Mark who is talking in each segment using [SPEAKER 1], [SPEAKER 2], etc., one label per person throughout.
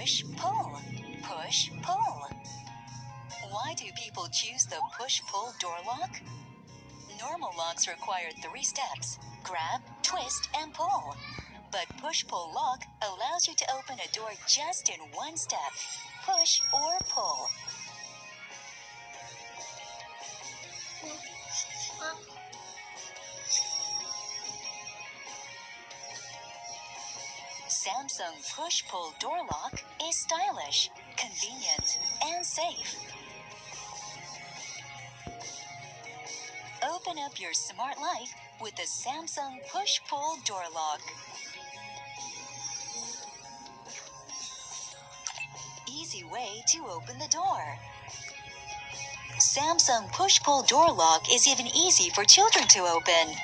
[SPEAKER 1] push-pull, push-pull. Why do people choose the push-pull door lock? Normal locks require 3 steps: grab, twist, and pull. But push-pull lock allows you to open a door just in 1 step: push or pull. Samsung push-pull door lock is stylish, convenient, and safe. Open up your smart life with the Samsung push-pull door lock. Easy way to open the door. Samsung push-pull door lock is even easy for children to open.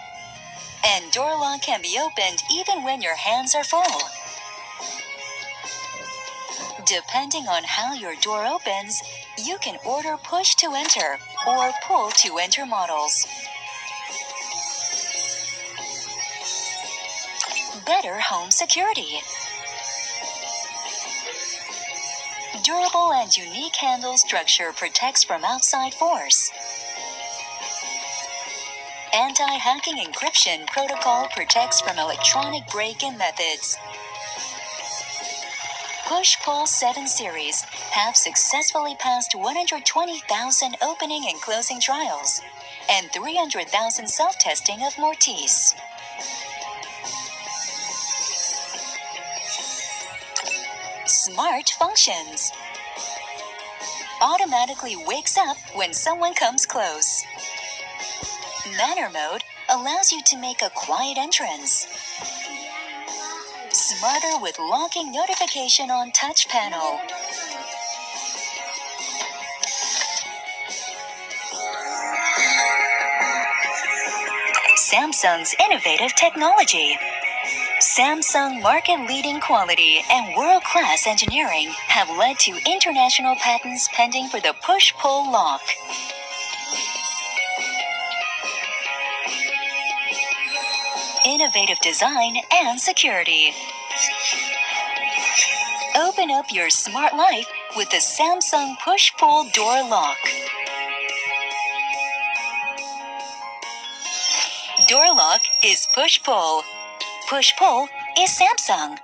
[SPEAKER 1] And door lock can be opened even when your hands are full. Depending on how your door opens, you can order push to enter or pull to enter models. Better home security. Durable and unique handle structure protects from outside force. Anti-hacking encryption protocol protects from electronic break-in methods. Push-Pull 7 series have successfully passed 120,000 opening and closing trials and 300,000 self-testing of Mortise. Smart functions. Automatically wakes up when someone comes close. Manner mode allows you to make a quiet entrance. Smarter with locking notification on touch panel. Samsung's innovative technology. Samsung market-leading quality and world-class engineering have led to international patents pending for the push-pull lock. Innovative design and security. Open up your smart life with the Samsung push-pull door lock. Door lock is push-pull. Push-pull is Samsung.